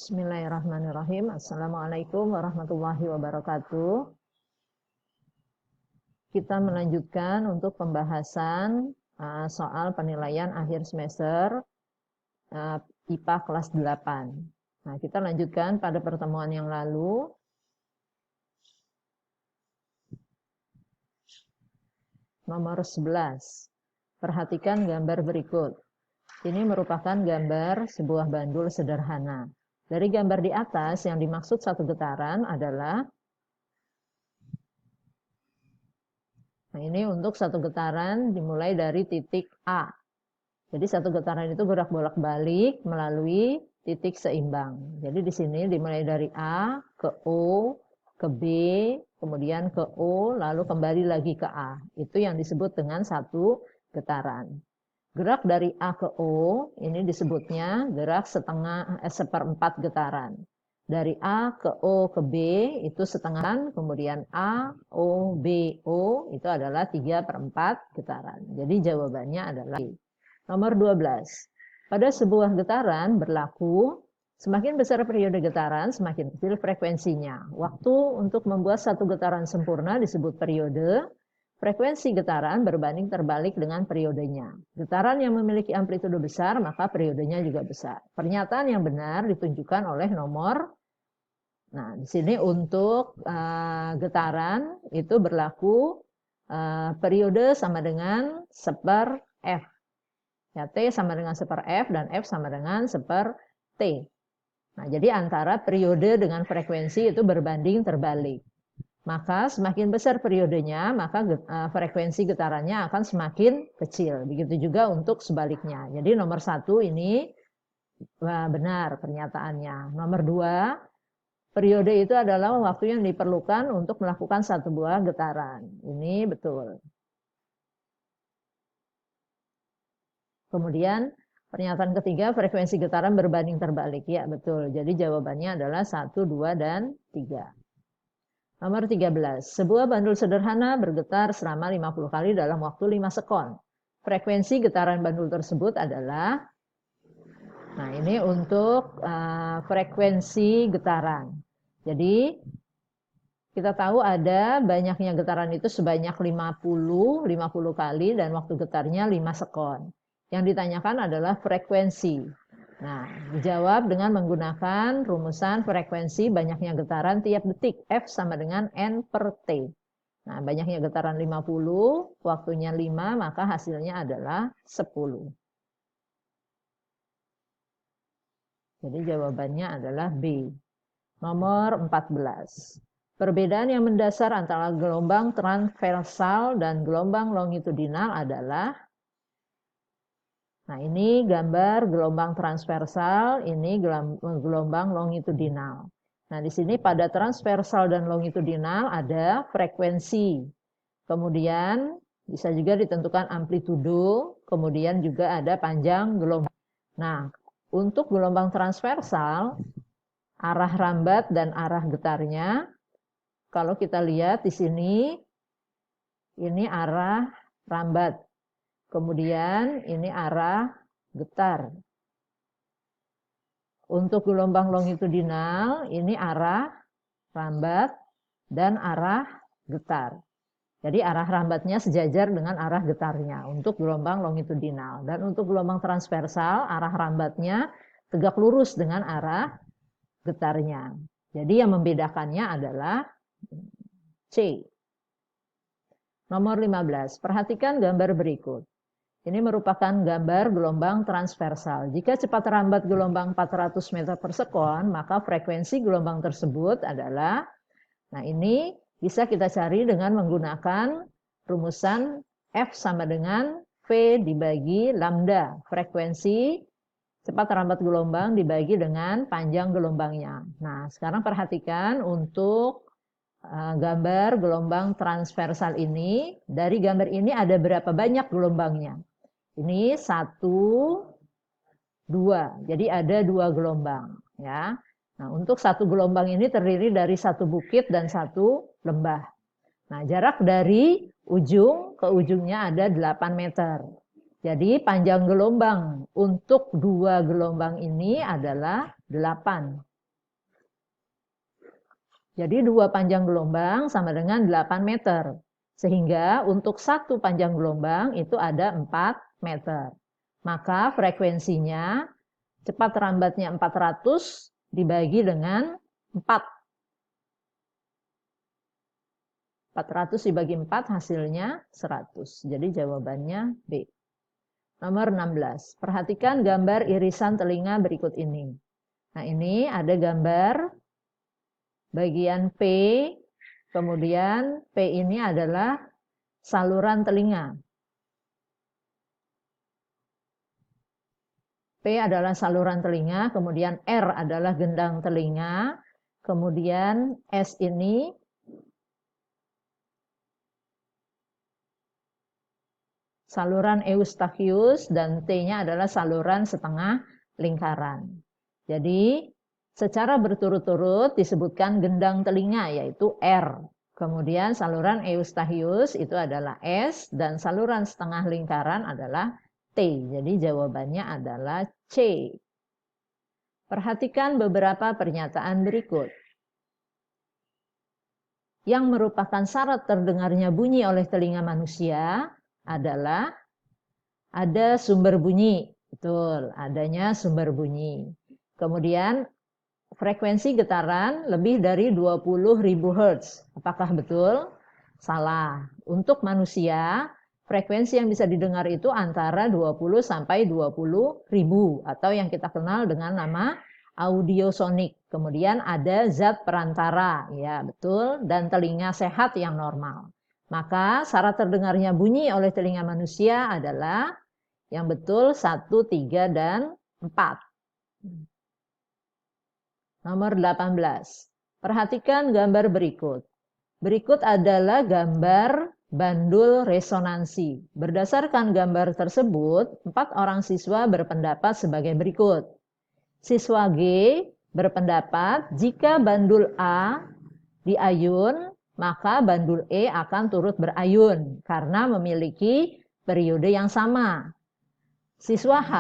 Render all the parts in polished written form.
Bismillahirrahmanirrahim. Assalamualaikum warahmatullahi wabarakatuh. Kita melanjutkan untuk pembahasan soal penilaian akhir semester IPA kelas 8. Nah, kita lanjutkan pada pertemuan yang lalu. Nomor 11. Perhatikan gambar berikut. Ini merupakan gambar sebuah bandul sederhana. Dari gambar di atas, yang dimaksud satu getaran adalah, nah ini untuk satu getaran dimulai dari titik A. Jadi satu getaran itu gerak bolak-balik melalui titik seimbang. Jadi di sini dimulai dari A ke O, ke B, kemudian ke O, lalu kembali lagi ke A. Itu yang disebut dengan satu getaran. Gerak dari A ke O, ini disebutnya gerak seperempat getaran. Dari A ke O ke B, itu setengah, kemudian A, O, B, O, itu adalah 3/4 getaran. Jadi jawabannya adalah nomor 12. Pada sebuah getaran berlaku, semakin besar periode getaran, semakin kecil frekuensinya. Waktu untuk membuat satu getaran sempurna disebut periode. Frekuensi getaran berbanding terbalik dengan periodenya. Getaran yang memiliki amplitudo besar, maka periodenya juga besar. Pernyataan yang benar ditunjukkan oleh nomor. Nah, di sini untuk getaran itu berlaku periode sama dengan seper F. Ya, T sama dengan seper F dan F sama dengan seper T. Nah, jadi antara periode dengan frekuensi itu berbanding terbalik. Maka semakin besar periodenya, maka frekuensi getarannya akan semakin kecil. Begitu juga untuk sebaliknya. Jadi nomor 1 ini benar pernyataannya. Nomor 2, periode itu adalah waktu yang diperlukan untuk melakukan satu buah getaran. Ini betul. Kemudian pernyataan ketiga, frekuensi getaran berbanding terbalik. Ya, betul. Jadi jawabannya adalah 1, 2, dan 3. Nomor 13. Sebuah bandul sederhana bergetar selama 50 kali dalam waktu 5 sekon. Frekuensi getaran bandul tersebut adalah, nah ini untuk frekuensi getaran. Jadi kita tahu ada banyaknya getaran itu sebanyak 50 kali dan waktu getarnya 5 sekon. Yang ditanyakan adalah frekuensi. Nah, dijawab dengan menggunakan rumusan frekuensi banyaknya getaran tiap detik. F sama dengan N per T. Nah, banyaknya getaran 50, waktunya 5, maka hasilnya adalah 10. Jadi jawabannya adalah B. Nomor 14. Perbedaan yang mendasar antara gelombang transversal dan gelombang longitudinal adalah, nah ini gambar gelombang transversal, ini gelombang longitudinal. Nah di sini pada transversal dan longitudinal ada frekuensi. Kemudian bisa juga ditentukan amplitudo, kemudian juga ada panjang gelombang. Nah untuk gelombang transversal, arah rambat dan arah getarnya, kalau kita lihat di sini, ini arah rambat. Kemudian ini arah getar. Untuk gelombang longitudinal, ini arah rambat dan arah getar. Jadi arah rambatnya sejajar dengan arah getarnya untuk gelombang longitudinal. Dan untuk gelombang transversal, arah rambatnya tegak lurus dengan arah getarnya. Jadi yang membedakannya adalah C. Nomor 15. Perhatikan gambar berikut. Ini merupakan gambar gelombang transversal. Jika cepat rambat gelombang 400 meter per sekon, maka frekuensi gelombang tersebut adalah, nah ini bisa kita cari dengan menggunakan rumusan F sama dengan V dibagi lambda. Frekuensi cepat rambat gelombang dibagi dengan panjang gelombangnya. Nah, sekarang perhatikan untuk gambar gelombang transversal ini. Dari gambar ini ada berapa banyak gelombangnya? Ini 1, 2. Jadi ada 2 gelombang. Ya. Nah, untuk satu gelombang ini terdiri dari satu bukit dan satu lembah. Nah, jarak dari ujung ke ujungnya ada 8 meter. Jadi panjang gelombang untuk 2 gelombang ini adalah 8. Jadi 2 panjang gelombang sama dengan 8 meter. Sehingga untuk 1 panjang gelombang itu ada 4 meter. Maka frekuensinya cepat lambatnya 400 dibagi dengan 4. 400 dibagi 4 hasilnya 100. Jadi jawabannya B. Nomor 16. Perhatikan gambar irisan telinga berikut ini. Nah, ini ada gambar bagian P, kemudian P ini adalah saluran telinga. P adalah saluran telinga, kemudian R adalah gendang telinga, kemudian S ini saluran eustachius, dan T-nya adalah saluran setengah lingkaran. Jadi, secara berturut-turut disebutkan gendang telinga, yaitu R. Kemudian saluran eustachius itu adalah S, dan saluran setengah lingkaran adalah T. Jadi jawabannya adalah C. Perhatikan beberapa pernyataan berikut. Yang merupakan syarat terdengarnya bunyi oleh telinga manusia adalah ada sumber bunyi. Betul, adanya sumber bunyi. Kemudian frekuensi getaran lebih dari 20.000 Hz. Apakah betul? Salah. Untuk manusia, frekuensi yang bisa didengar itu antara 20 sampai 20.000 atau yang kita kenal dengan nama audiosonik. Kemudian ada zat perantara, ya betul, dan telinga sehat yang normal. Maka syarat terdengarnya bunyi oleh telinga manusia adalah yang betul 1, 3, dan 4. Nomor 18. Perhatikan gambar berikut. Berikut adalah gambar bandul resonansi. Berdasarkan gambar tersebut, 4 orang siswa berpendapat sebagai berikut. Siswa G berpendapat jika bandul A diayun, maka bandul E akan turut berayun karena memiliki periode yang sama. Siswa H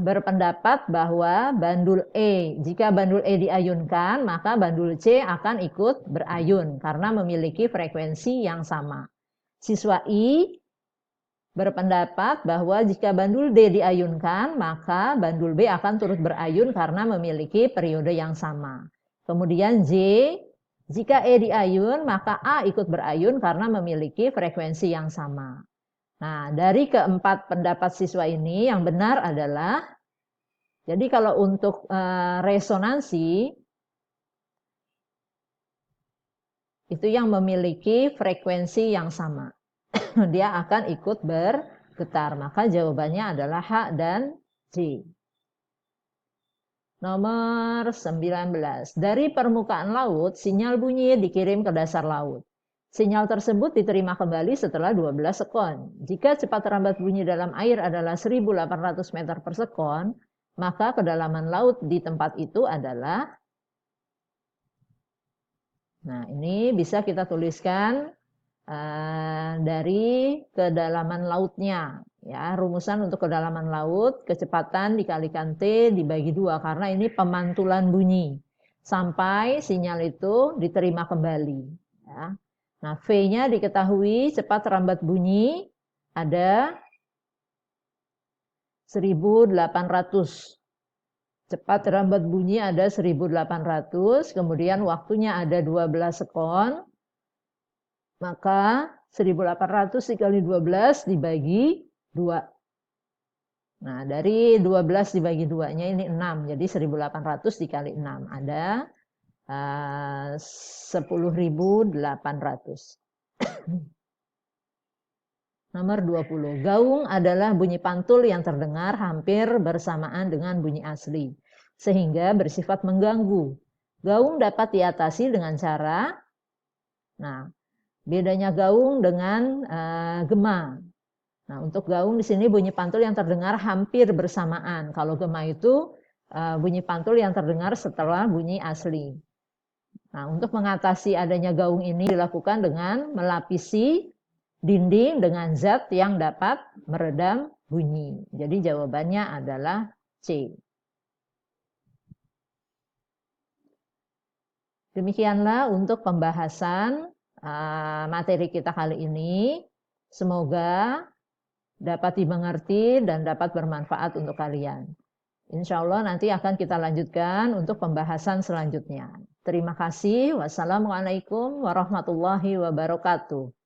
berpendapat bahwa bandul E, jika bandul E diayunkan, maka bandul C akan ikut berayun karena memiliki frekuensi yang sama. Siswa I berpendapat bahwa jika bandul D diayunkan, maka bandul B akan turut berayun karena memiliki periode yang sama. Kemudian J, jika E diayun, maka A ikut berayun karena memiliki frekuensi yang sama. Nah, dari keempat pendapat siswa ini yang benar adalah, jadi kalau untuk resonansi, itu yang memiliki frekuensi yang sama. Dia akan ikut bergetar. Maka jawabannya adalah H dan J. Nomor 19. Dari permukaan laut, sinyal bunyi dikirim ke dasar laut. Sinyal tersebut diterima kembali setelah 12 sekon. Jika cepat lambat bunyi dalam air adalah 1.800 meter per sekon, maka kedalaman laut di tempat itu adalah, nah ini bisa kita tuliskan dari kedalaman lautnya. Ya, rumusan untuk kedalaman laut, kecepatan dikalikan T dibagi 2, karena ini pemantulan bunyi. Sampai sinyal itu diterima kembali. Ya. Nah, V-nya diketahui cepat lambat bunyi ada 1.800. Cepat lambat bunyi ada 1.800, kemudian waktunya ada 12 sekon. Maka 1.800 dikali 12 dibagi 2. Nah, dari 12 dibagi 2-nya ini 6. Jadi 1.800 dikali 6 ada 10.800. Nomor 20. Gaung adalah bunyi pantul yang terdengar hampir bersamaan dengan bunyi asli, sehingga bersifat mengganggu. Gaung dapat diatasi dengan cara, nah, bedanya gaung dengan gema. Nah, untuk gaung di sini bunyi pantul yang terdengar hampir bersamaan. Kalau gema itu bunyi pantul yang terdengar setelah bunyi asli. Nah, untuk mengatasi adanya gaung ini dilakukan dengan melapisi dinding dengan zat yang dapat meredam bunyi. Jadi jawabannya adalah C. Demikianlah untuk pembahasan materi kita kali ini. Semoga dapat dimengerti dan dapat bermanfaat untuk kalian. Insya Allah nanti akan kita lanjutkan untuk pembahasan selanjutnya. Terima kasih. Wassalamualaikum warahmatullahi wabarakatuh.